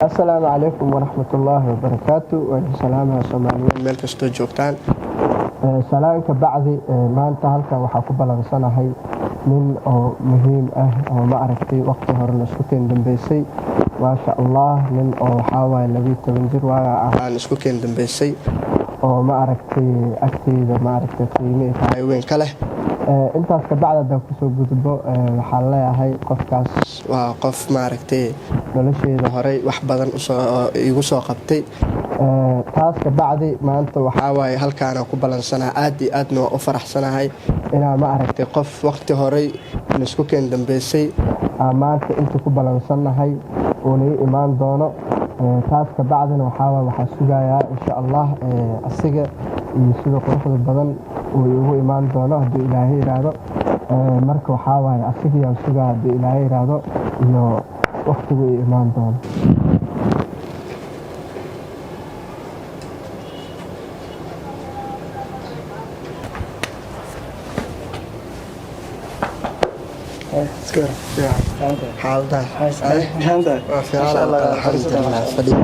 السلام عليكم ورحمة الله وبركاته والسلام يا Soomaaliyeed meel kastoo joogtaan salaanka bacdi maanta halkan waxaa ku balansanahay nin oo muhiim ah oo ma aragtay waqti hore la isku keen dambeysay maasha Allah nin oo waxa waay 12 jir aan isku keen dambeysay oo ma aragtay agteeda ma aragtay qiimo ay weyn ka leh intaas ka bacda ku soo gudbo waxa leeyahay qofkaas waa qof ma aragtay nolosheeda hore wax badan igu soo qabtay taas ka bacdi maanta waxa waay halkaan ku balansanahay aad iyo aadna u faraxsanahay inaan ma aragtay qof waqti hore la isku keen dambeysay maanta inta ku balansanahay oo imaan doono taas ka bacdina waxa sugayaa insha Allah asiga iyo sidoo quruxda badan oo ugu imaan doono hadii Ilaahay yiraahdo marka waxa waay asiga yaa sugaa hadii Ilaahay yiraahdo iyo waqtigu imaan doono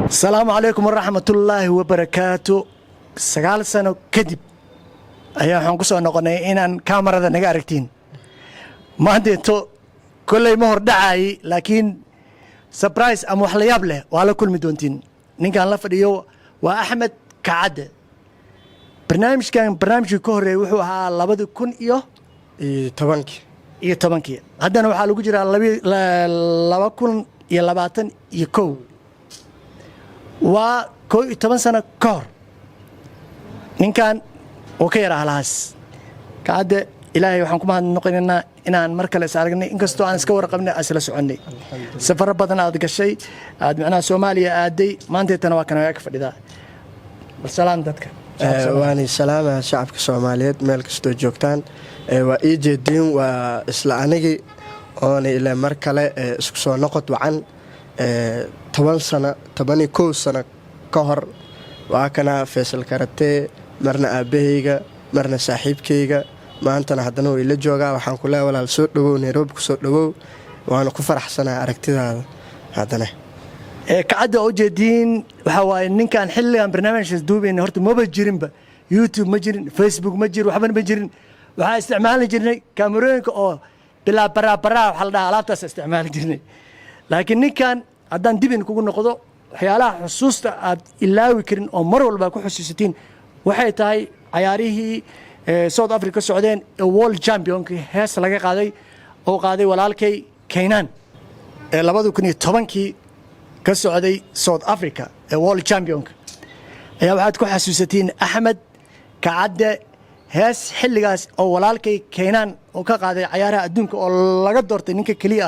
السلام عليكم ورحمة الله وبركاته 9 sano kadib ayaa waxaan ku soo noqonay inaan kaamarada naga aragtiin maanteeto kullay ma hor dhacay laakiin surprise ama wax la yaab leh waa la kulmi doontiin ninkan la fadhiyo waa Axmed Kacade barnaamijkii ka horeeyay wuxuu ahaa 2010 haddana waxaa lagu jiraa 2021 waa 11 sano ka hor ninkan oo ka yara halaas Kacade ilaahay waxaan ku mahadnaqaynaa inaan mar kale is aragnay inkastoo aan iska warqabnay asla soconay safar badan aad gashay aad macnaha Soomaaliya aaday maanteetana waa kana ka fadhidaa salaam dadka waani salaama shacabka Soomaaliyeed meel kastoo joogtaan waa jeedin waa isla anigi oo ilaa mar kale isku soo noqod wacan 11 sano 11 sano ka hor waa kana Faisal Karate marna aabahayga marna saaxiibkayga maantana haddana way la joogaa waxaan ku leeyahay walaal soo dhawow Nairobi ku soo dhawow waan ku faraxsanahay aragtidaada haddana Kacade oo jeedin waxa waay ninkan xilligan barnaamijkaas duubeen horta ma jirinba YouTube ma jirin Facebook ma jirin waxba ma jirin waxa isticmaali jirnay kaamirooyinka oo bilaa bara waxa la dhahaa alaabtaas isticmaali jirnay laakiin ninkan haddaan dibin kugu noqdo waxyaalaha xusuusta aad ilaawi karin oo mar walba ku xusuusatiin waxay tahay ciyaarihii South Africa socdeen World Champion hees laga qaaday oo qaaday walaalkay Keenan 2010 ka socday South Africa World Champion ayaa waxaad ku xasuusatiin Axmed Kacade hees xilligaas oo walaalkay Keenan oo ka qaaday ciyaaraha adduunka oo laga doortay ninka kaliya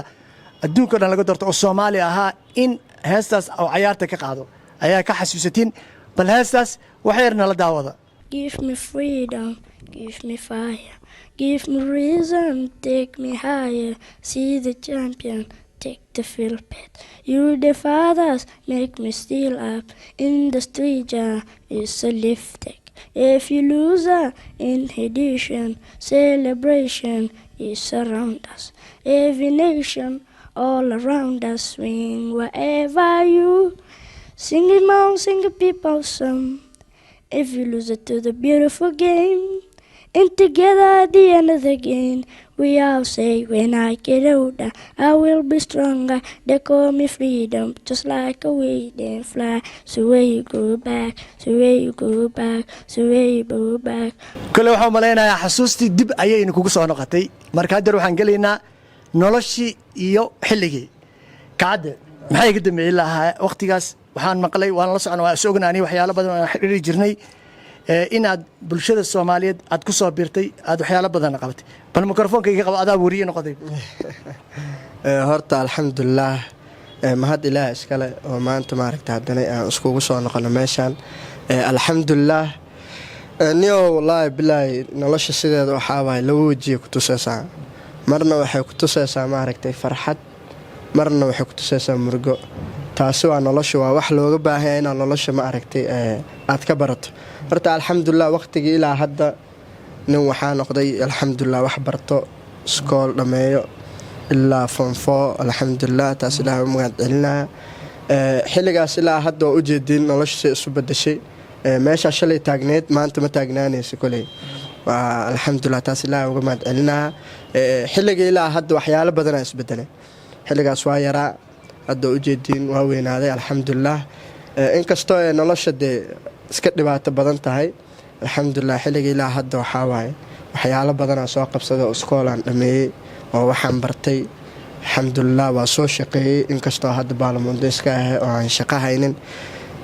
adduunka dhan laga doortay oo Soomaali ahaa in heestaas oo ciyaarta ka qaado ayaa ka xasuusatiin bal heestaas wax yarna la daawada Give me freedom, give me fire, give me reason, take me higher, see the champion, take the field pit. You the fathers make me still up in the street, it's a lifting. If you lose inhibition, celebration is around us. Every nation all around us swing wherever you sing it on, sing a people song. If you lose it to the beautiful game, and together at the end of the game, we all say, when I get older, I will be stronger. They call me freedom, just like a wave and fly. So where you go back, so where you go back, so where you go back. kale waxaan maleynayaa xasuustii dib ayayna kugu soo noqotay marka hadda waxaan galeynaa noloshii iyo xilligii Kacade maxay ka dambeeyay lahaa waqtigaas waxaan maqlay waan la socon waa soognaan waxyaalo badan oo xiriir jirnay inaad bulshada Soomaaliyeed aad ku soo biirtay aad waxyaalo badan qabatay bal mikrofoonka iga qabo adaa wariye noqday horta alxamdulillah mahad ilaah iskale oo maanta ma aragtay haddana aan isku soo noqono meeshan alxamdulillah niyo wallahi billahi nolosha sideeda waxa waay laba wajiye ku tusaysaa marna waxay ku tusaysaa ma aragtay farxad marna waxay ku tusaysaa murugo taasi waa nolosha waa wax looga baahan yahay in nolosha ma aragtay aad ka barato horta alxamdulillah waqtiga ilaa hadda nin waxaa noqday alxamdulillah wax barto iskool dhameeyo ilaa form 4 alxamdulillah taas ilaahay u mahad celinaa xilligaas ilaa hadda waa ujeediin nolosha isu bedeshay meeshaa shalay taagneed maanta ma taagnaanaysa koley waa alxamdulilah taas ilaaha uga mahad celinaa xilligii ilaa hadda waxyaalo badanaa isbedelay xilligaas waa yaraa hadda ujeediin waa weynaaday alxamdulilah inkastoo nolosha dee iska dhibaato badan tahay alxamdulilah xilligii ilaa hadda waxaa waaye waxyaalo badanaa soo qabsada oo iskoolaan dhameeyey oo waxaan bartay alxamdulilah waa soo shaqeeyey inkastoo hadda baalamundo iska ahay oo aan shaqo haynin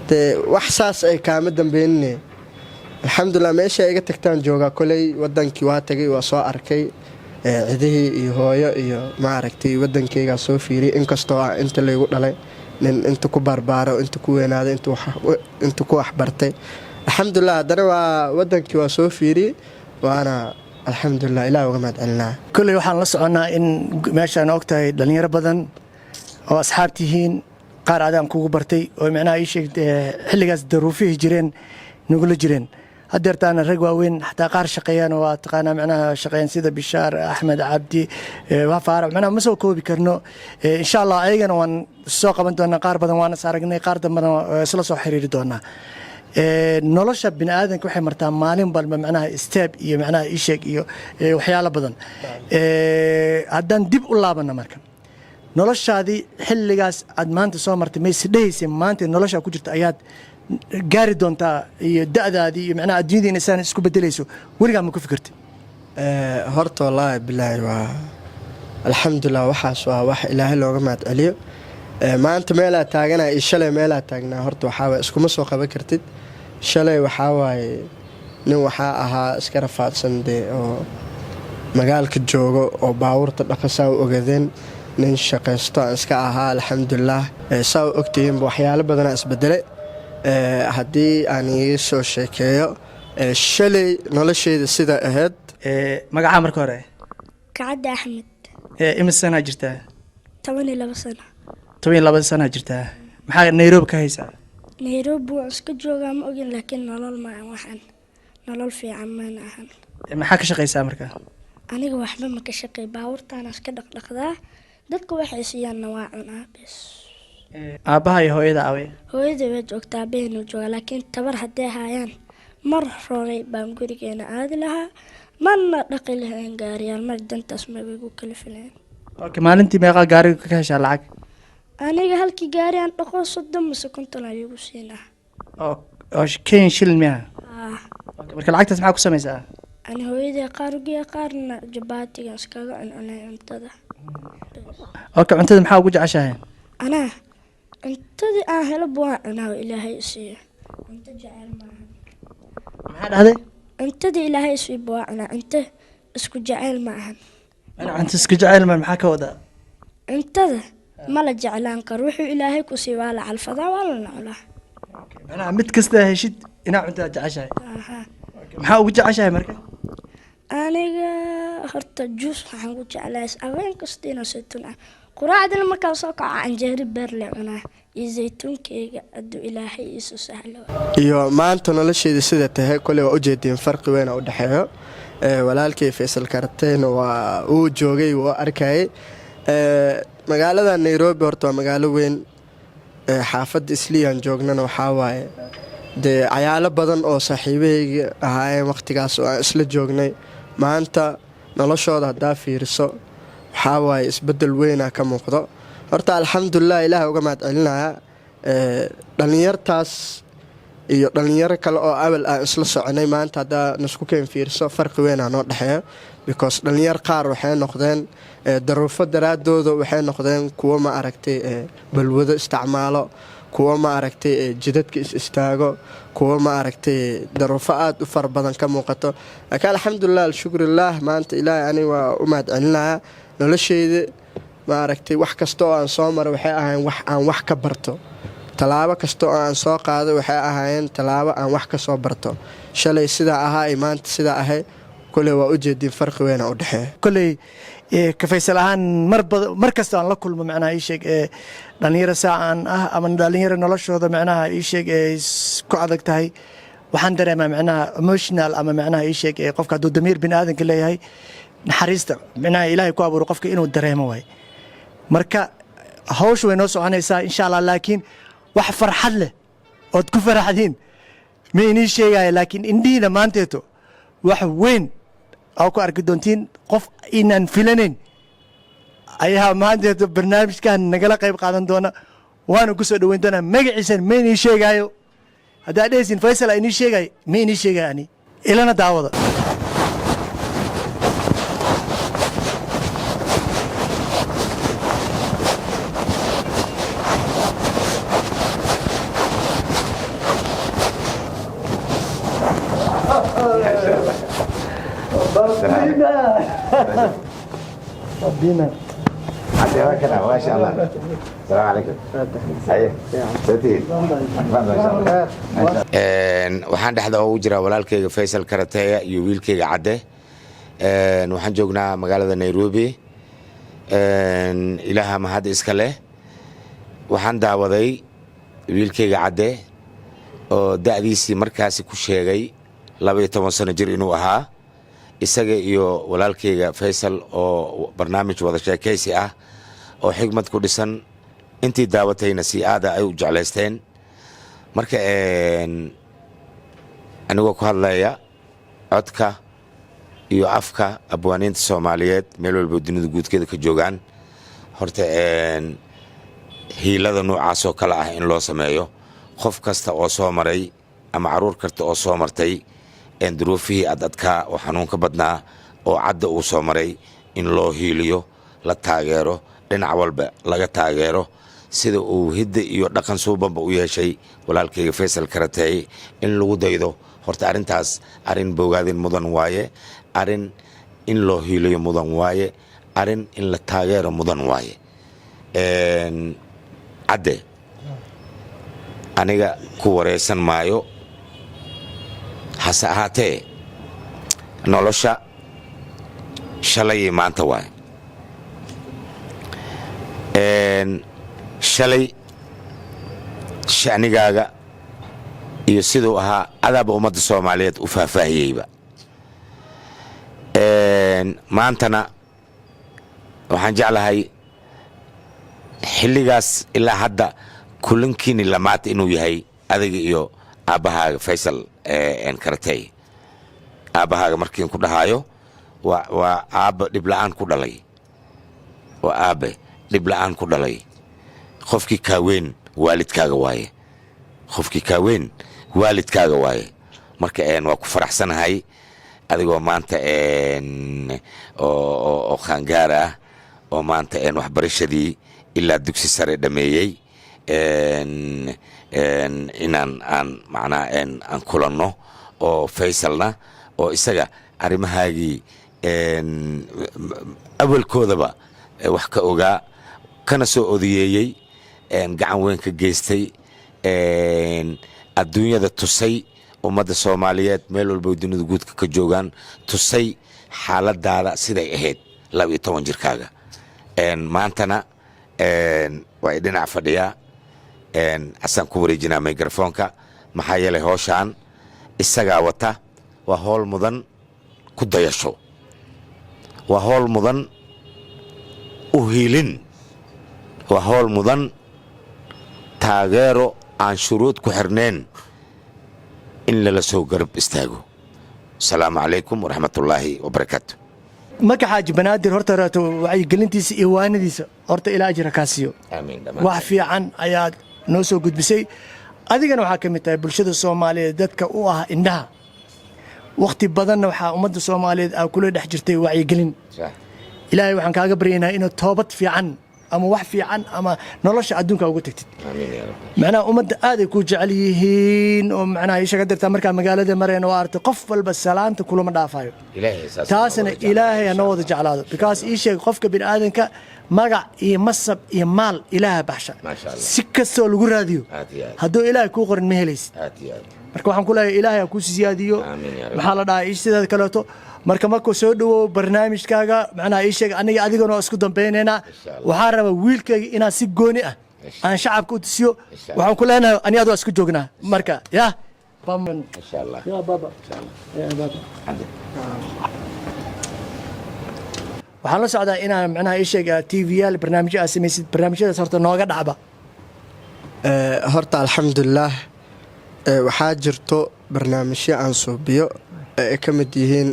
dee wax saas ay kaama dambeynine alxamdulilah meesha iga tagtaan joogaa koley wadankii waa tagay waa soo arkay cidihii iyo hooyo iyo maaragtay wadankeygaa soo fiiriyay inkastoo ah inta laygu dhalay nin inta ku barbaaro inta ku weynaaday inta ku waxbartay alxamdulilah haddana waa wadankii waa soo fiiriyey waana alxamdulilah ilaah uga mahad celinaa kolley waxaan la soconnaa in meeshaan og tahay dhallinyaro badan oo asxaab tihiin qaar adaan kugu bartay oo micnaha ii sheegtay xilligaas daruufihii jireen nagula jireen haddeertaana rag waaweyn xataa qaar shaqeeyaan oo waa taqaanaa micnaha shaqeeyaan sida bishaar axmed cabdi faarax micnaha ma soo koobi karno insha allah ayagana waan soo qaban doonaa qaar badan waan is aragnay qaar dambana isla soo xiriiri doonaa nolosha bini aadanka waxay martaa maalin balba micnaha istaab iyo micnaha isheeg iyo waxyaalo badan haddaan dib u laabana marka noloshaadii xilligaas aad maanta soo martay mayse dhehaysa maanta noloshaa ku jirta ayaad gaari doontaa iyo da'daadii iyo micnaha adduunyadiina isaan isku bedelayso weligaa ma ku fikirtay horta wallaahi bilaahi waa alxamdulilah waxaas waa wax ilaahay looga mahad celiyo maanta meelaa taaganaa iyo shalay meelaa taagnaa horta waxaawaye iskuma soo qaban kartid shalay waxaa waaye nin waxaa ahaa iska rafaadsan dee oo magaalka joogo oo baabuurta dhaqasaa u ogadeen nin shaqaysto aan iska ahaa alxamdulilah saa u ogtihiinba waxyaalo badanaa isbedelay haddii aan ii soo sheekeeyo shalay nolosheeda sida ahayd magacaa marka hore kacadda axmed imis sanaa jirtaa 12 sano 12 sanaa jirtaa maxaa nairobi ka haysaa nairobi waan iska joogaa ma ogin laakiin nolol maahan waxaan nolol fiican maan ahan maxaa ka shaqaysaa marka aniga waxba ma ka shaqeey baabuurtaana iska dhaqdhaqdaa dadka waxay siiyaanna waa cunaa bes aabbaha iyo hooyada aaway hooyada way joogtaa beenu jooga laakiin tabar hadday haayaan mar hore baan gurigeena aadi lahaa marna dhaqi lahayn gaariyaal mar dantaas ma igu kala filayn maalintii meeqaa gaariga ka heshaa lacag aniga halkii gaari aan dhaqo 30 mise 50 ayuu siinaa oo keen shilin miyaa marka lacagtaas maxaa ku samaysaa ani hooyada qaar ugiya qaarna jabaatiga iskaga cunay cuntada cuntada maxaa ugu jeceshahay anaa cuntadii aan helo buu cunaa ilaahay siiyo cunto jecel maahan maxaa dhahday cuntadii ilaahay siiyo buu cunaa cunto isku jecel maahan cunto isku jecel ma maxaa ka wadaa cuntada ma la jeclaan karo wuxuu ilaahay ku sii waa la calfadaa waa la naclaa macnaha mid kasta heshid inaa cuntada jeceshahay maxaa ugu jeceshahay marka aniga horta juus waxaan ku jeclahay aween kasta inaan saytuun ah quraacdina markaan soo kaco canjeeri beer le cunaa iyo zaytuunkeyga hadduu ilaahay iisu sahlo iyo maanta nolosheeda sida tahay koley waa ujeediin farqi weyn u dhexeeyo walaalkay Faysal Karteen waa uu joogay wuu arkayay magaalada Nairobi horta waa magaalo weyn xaafadda Isliyaan joognana waxaa waaye dee cayaalo badan oo saaxiibahayga ahaayeen waqtigaas oo aan isla joognay maanta noloshooda haddaa fiiriso waxaa waaye isbedel weynaa ka muuqdo horta alxamdulilah ilaah uga mahad celinayaa dhallinyartaas iyo dhallinyaro kale oo awal aan isla soconay maanta haddaa nasku keen fiiriso farqi weynaa noo dhexeeyo because dhallinyar qaar waxay noqdeen daruufo daraadooda waxay noqdeen kuwo ma aragtay balwado isticmaalo kuwo ma aragtay jidadka istaago kuwo ma aragtay daruufo aad u far badan ka muuqato laakiin alxamdulilah alshukrillah maanta ilaahay ani waa u mahad celinayaa nolosheyda ma aragtay wax kasta oo aan soo maray waxay ahaayeen wax aan wax ka barto talaabo kasta oo aan soo qaado waxay ahaayeen talaabo aan wax ka soo barto shalay sidaa ahaa iyo maanta sidaa ahay koley waa ujeediin farqi weyna u dhexeeya koley ka Faysal ahaan mar kasta aan la kulmo macnaha ii sheeg dhalinyaro saacaan ah ama dhalinyaro noloshooda macnaha ii sheeg ku adag tahay waxaan dareemaa macnaha emotional ama macnaha ii sheeg qofka hadduu damiir bini aadanka leeyahay naxariista macnaha ilaahay ku abuuro qofka inuu dareemo waay marka hawsha way noo soconaysaa insha allah laakiin wax farxad leh ood ku faraxdiin ma inii sheegaya laakiin indhihiina maanteeto wax weyn aa ku arki doontiin qof inaan filanayn ayaa maanteeto barnaamijkan nagala qayb qaadan doona waana ku soo dhoweyn doonaa magaciisan ma inii sheegaayo haddaa dhehaysin faysal aa inii sheegaayo ma inii sheegaya ani ilana daawada ربنا ما شاء الله السلام عليكم waxaan dhexda ugu jiraa walaalkayga Faysal Karateya iyo wiilkayga Cadde waxaan joognaa magaalada Nairobi ilaaha mahad iska leh waxaan daawaday wiilkayga Cadde oo da'diisii markaasi ku sheegay 12 sano jir inuu ahaa isaga iyo walaalkayga Faysal oo barnaamij wada sheekaysi ah oo xigmad ku dhisan intii daawatayna si aad ay u jeclaysteen marka anigoo ku hadlaya codka iyo afka abwaaniinta Soomaaliyeed meel walba dunida guudkeeda ka joogaan horta hiilada noocaas oo kala ah in loo sameeyo qof kasta oo soo maray ama caruur karta oo soo martay duruufihii adadka oo xanuunka badnaa oo Cadde uu soo maray in loo hiiliyo la taageero dhinac walba laga taageero sida uu hidda iyo dhaqan suubanba u yeeshay walaalkayga Faysal Karateya in lagu daydo horta arintaas arin bogaadin mudan waaye arin in loo hiiliyo mudan waaye arin in la taageero mudan waaye Cadde aniga ku wareysan maayo hase ahaatee nolosha shalay maanta waay shalay shanigaaga iyo sidoo ahaa adaaba ummadda Soomaaliyeed u faahfaahiyeyba maantana waxaan jeclahay xilligaas ilaa hadda kulankiini lamaad inuu yahay adiga iyo aabahaaga Faysal Karateya aabahaaga markiin ku dhahayo waa aabba dhib la'aan ku dhalay waa aabbe dhib la'aan ku dhalay qofkii ka weyn waalidkaaga waaye qofkii ka weyn waalidkaaga waaye marka waa ku faraxsanahay adigoo maanta oo qaangaar ah oo maanta waxbarashadii ilaa dugsi sare dhameeyey inaan macnaa aan kulanno oo Faysalna oo isaga arrimahaagii awalkoodaba wax ka ogaa kana soo odiyeeyey gacan weyn ka geystay adduunyada tusay ummadda Soomaaliyeed meel walba dunida guudka ka joogaan tusay xaaladaada siday ahayd 12 jirkaaga maantana waa dhinac fadhiya asan ku wareejinaa mikrofoonka maxaa yeelay hawshaan isaga wata waa hawl mudan ku dayasho waa hawl mudan u hiilin waa hawl mudan taageero aan shuruud ku xirneen in la soo garab istaago السلام عليكم ورحمة الله وبركاته marka xaaji banaadir horta wacyi gelintiisa iyo waanadiisa horta ilaa ajra kaasiyo آمين wax fiican ayaad noo soo gudbisay adigana waxaa ka mid tahay bulshada Soomaaliyeed dadka u ah indhaha waqti badan waxa ummadda Soomaaliyeed ay kula dhex jirtay wacyi gelin صح ilaahay waxaan kaaga baryaynaa inuu toobad fiican ama wax fiican ama nolosha adduunka ugu tagtid آمين يا رب macnaha ummadda aad ay ku jecel yihiin oo macnaha ay shaga dirtaa markaa magaalada mareen oo aragtay qof walba salaanta kulama dhaafayo إلهي أساس taasina ilaahay ha noo wada jeclaado because ii sheeg qofka bini'aadanka magac iyo masab iyo maal ilaaha baxsha ما شاء الله si kastoo lagu raadiyo آتي آتي hadduu ilaahay kuu qorin ma helaysid آتي آتي marka waxaan ku leeyahay ilaahay ha kuu siyaadiyo Amiin yaa Rabbi. maxaa la dhahaa sidaad kaleeto marka markuu soo dhawow barnaamijkaaga macnaha ii sheeg aniga adigana oo isku dambaynaynaa Insha Allah. waxaan rabaa wiilkayga inaan si gooni ah Insha aan shacabka u tusiyo Insha waxaan ku leenahay ani adoo isku joognaa marka ya إن شاء الله ya baba إن شاء الله ya baba عندك waxaan la socdaa inaan macnaha ii sheega tvyaal barnaamijyo aad samaysid barnaamijyadaas horta nooga dhacba horta alxamdulilaah waxaa jirto barnaamijyo aan suubiyo ay ka mid yihiin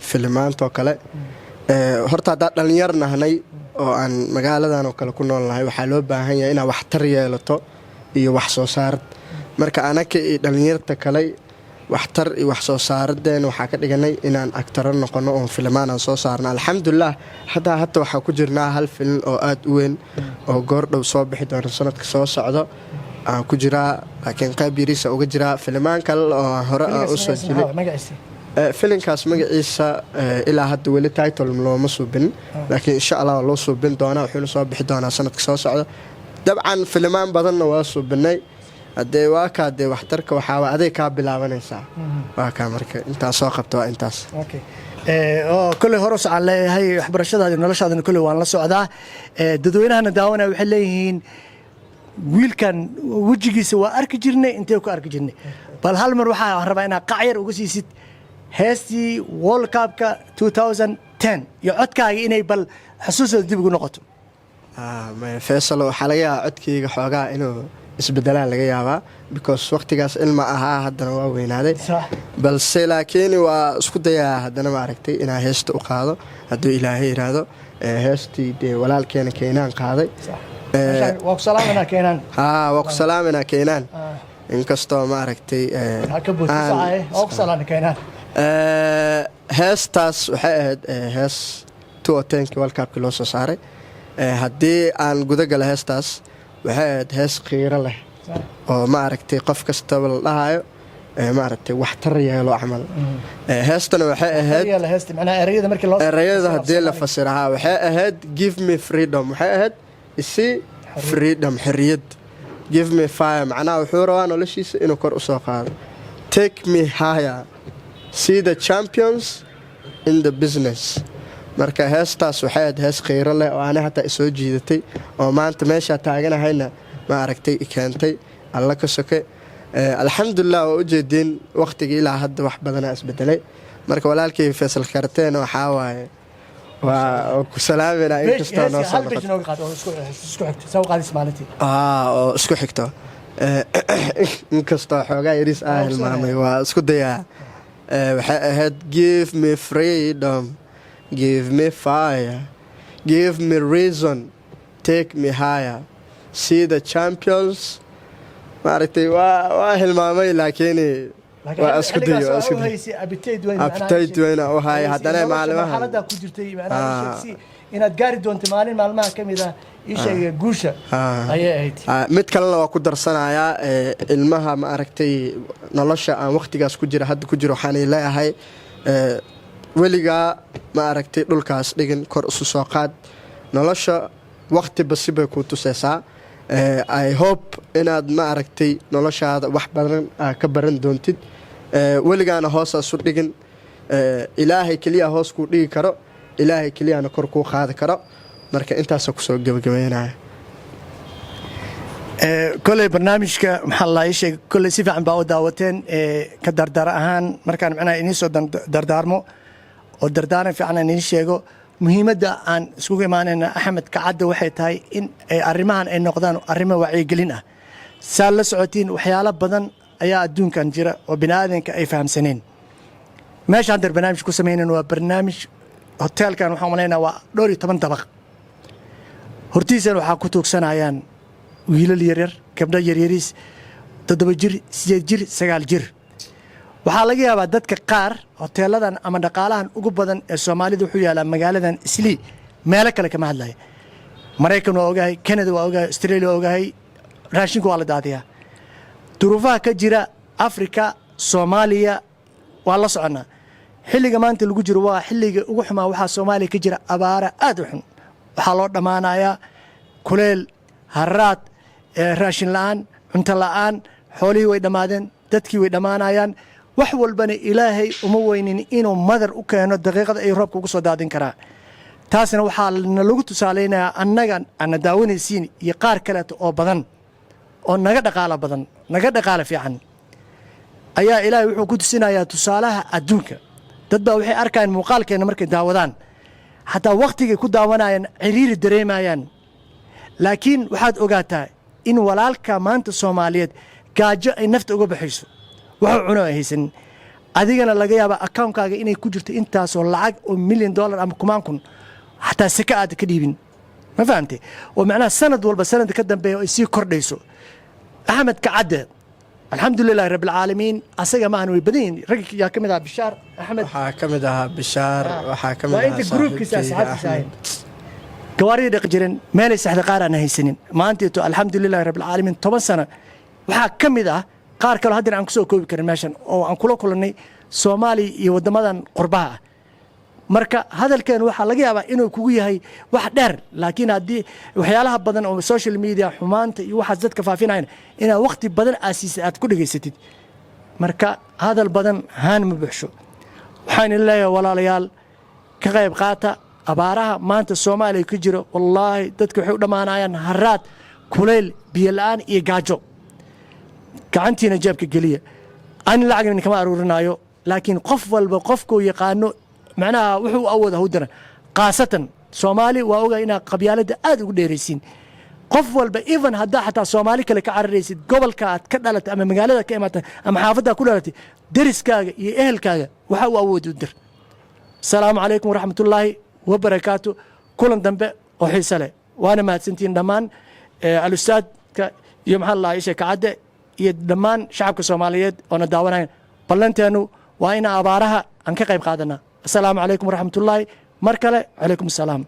filimaantoo kale horta haddaan dhallinyar nahnay oo aan magaaladan oo kale ku nool nahay waxaa loo baahan yahay inaad waxtar yeelato iyo wax soo saarad marka anaka iyo dhallinyarta kale waxtar iyo wax soo saaradeena waxaa ka dhiganay inaan agtaro noqono oon filimaan aan soo saarno alxamdulilah hadda waxaa ku jirnaa hal filin oo aad u weyn oo goordhow soo bixi doona sanadka soo socdo aan ku jiraa laakiin qayb yariisa uga jiraa filimaan kale oo hore aan u soo jilay filinkaas magaciisa ilaa hadda weli title looma suubin laakiin insha allah loo suubin doonaa wuxuuna soo bixi doonaa sanadka soo socda dabcan filimaan badanna waa suubinay haddee waa kaa dee waxtarka waxaaba aday kaa bilaabanaysaa waa kaa marka intaas soo qabta waa intaas kolley hore socaan leeyahay waxbarashadaadi noloshaadana kolley waan la socdaa dadweynahana daawanaya waxay leeyihiin wiilkan wejigiisa waa arki jirnay intee ku arki jirnay bal hal mar waxaan rabaa inaad qacyar uga siisid heestii world cupka 2010 iyo codkaaga inay bal xusuusada dib ugu noqoto faysal waxaa laga yaabaa codkayga xoogaa inuu isbedelaan laga yaabaa because waqtigaas ilma ahaa haddana waa weynaaday balse laakiin waa isku dayaa haddana maaragtay inaa heesta u qaado hadduu ilaahay yidhaahdo heestii dee walaalkeena keenaan qaaday waa ku salaamanaa keenaan waa ku salaamanaa keenaan inkastoo maaragtay heestaas waxay ahayd hees 2010 world cupkii loo soo saaray haddii aan gudagala heestaas waxay ahayd hees qiiro leh oo maaragtay qof kastaba la dhahayo maaragtay waxtar yeelo camal heestana waxay ahayd erayada haddii la fasirahaa waxay ahayd give me freedom waxay ahayd isi freedom xorriyad give me fire macnaha wuxuu rabaa noloshiisa inuu kor u soo qaado take me higher see the champions in the business marka heestaas waxay ahayd hees qiiro leh oo ani hataa isoo jiidatay oo maanta meeshaa taaganahayna ma aragtay i keentay alla ka soke alxamdulilah waa ujeediin waqtigii ilaa hadda wax badanaa isbedelay marka walaalkii faysal karteena waxaa waaye waa ku salaaminaa inkastoo noo soo oo isku xigto inkastoo xoogaa yariis ah hilmaamay waa isku dayaa waxay ahayd give me freedom give me fire give me reason take me higher see the champions maaragtay waa hilmaamay laakiin waa isku dayo abtayd weyna u haya haddana maalimaha ku jirtay inaad gaari doonto maalmaha ka mid ah isheega guusha ayay ahayd mid kalena waa ku darsanayaa ilmaha maaragtay nolosha aan waqtigaas ku jira hadda ku jiro waxaan leeyahay weligaa maaragtay dhulkaas dhigin kor isu soo qaad nolosha waqtiba sibay ku tusaysaa I hope inaad maaragtay noloshaada wax badan ka baran doontid weligaana hoosaasu dhigin ilaahay keliya hoos kuu dhigi karo ilaahay keliyana kor kuu qaadi karo marka intaasa kusoo gebagabeynaya koley barnaamijka maxaa la sheegay koley si fiican baa u daawateen ka dardar ahaan markaan macnaha idiin soo dardaarmo oo dardaaran fiican aan idiin sheego muhiimadda aan iskugu imaanayna axmed kacadda waxay tahay in arrimahan ay noqdaan arrimo wacyigelin ah saa la socotiin waxyaalo badan ayaa adduunkan jira oo bini'aadanka ay fahamsaneen meesha haddar barnaamij ku samaynan waa barnaamij hoteelkan waxaan malaynaa waa 12 dabaq hortiisana waxaa ku tuugsanayaan wiilal yaryar gabdho yaryariis 7 jir 8 jir 9 jir waxaa laga yaabaa dadka qaar hoteeladan ama dhaqaalahan ugu badan ee Soomaalida wuxuu yaalaa magaaladan Islii meelo kale kama hadlaya Mareykan waa ogahay Canada waa ogahay Australia waa ogahay raashinku waa la daadiyaa duruufaha ka jira Afrika Soomaaliya waa la soconaa xilliga maanta lagu jiro waa xilliga ugu xumaa waxaa Soomaaliya ka jira abaara aad u xun waxaa loo dhamaanayaa kuleel haraad raashin la'aan cunto la'aan xoolihii way dhamaadeen dadkii way dhamaanayaan wax walbana ilaahay uma weynin inuu madar u keeno daqiiqada ay roobka ugu soo daadin karaa taasna waxaa lagu tusaaleynayaa annaga ana daawanaysiin iyo qaar kale oo badan oo naga dhaqaala fiican ayaa ilaahay wuxuu ku tusinayaa tusaalaha adduunka dad baa waxay arkaan muuqaalkeena markay daawadaan xataa wakhtigay ku daawanayaan ciriiri dareemayaan laakiin waxaad ogaataa in walaalka maanta soomaaliyeed gaajo ay nafta uga baxayso waxuu cuno ay haysanin adigana laga yaabaa akaunkaaga inay ku jirto intaasoo lacag oo $1 million ama 10,000 xataa sika aad ka dhiibin ma fahamtay oo macnaha sanad walba sanad ka dambeeya ay sii kordhayso axmed kacadde alxamdulilahi rabbilcaalamiin asaga maahan way badan yihiin ragga yaa ka mid ahaa bishaar axmed waxaa ka mid ahaa bishaar waxaa ka mid waa inta gruubkiisa asxaabtiisa ahayn gawaaridii dhaqi jireen meelay saxda qaar aan haysanin maanteeto alxamdulilahi rabbilcaalamiin 10 sano waxaa ka mid ah qaar kaloo haddana aan ku soo koobi karin meeshan oo aan kula kulannay soomaaliya iyo waddamadan qurbaha ah marka hadalkeen waxaa laga yaabaa inuu kugu yahay wax dheer laakiin haddii waxyaalaha badan oo social media xumaanta iyo waxaas dadka faafinayan inaad wakhti badan aasiisa aad ku dhegaysatid marka hadal badan haan ma buuxsho waxaan idin leeyahay walaalayaal ka qayb qaata abaaraha maanta soomaaliya ka jiro wallaahi dadka waxay u dhammaanayaan haraad kulayl biyo la'aan iyo gaajo gacantiina jeebka geliya ani lacagna kama aruurinaayo laakiin qof walba qofkuu yaqaano macnaha wuxuu u awooda hawdana khaasatan soomaali waa ogaa inaad qabyaaladda aad ugu dheeraysiin qof walba even haddaa xataa soomaali kale ka cararaysid gobolka aad ka dhalatay ama magaalada ka imaatay ama xaafaddaa ku dhalatay deriskaaga iyo ehelkaaga waxa uu awoodi u dir asalaamu calaykum waraxmatullaahi wabarakaatu kulan dambe oo xiise leh waana mahadsantihiin dhammaan alustaadka iyo maxaa la isha kacadde iyo dhammaan shacabka soomaaliyeed oo na daawanayan ballanteenu waa inaan abaaraha aan ka qayb qaadanaa السلام عليكم ورحمة الله مركلة عليكم السلام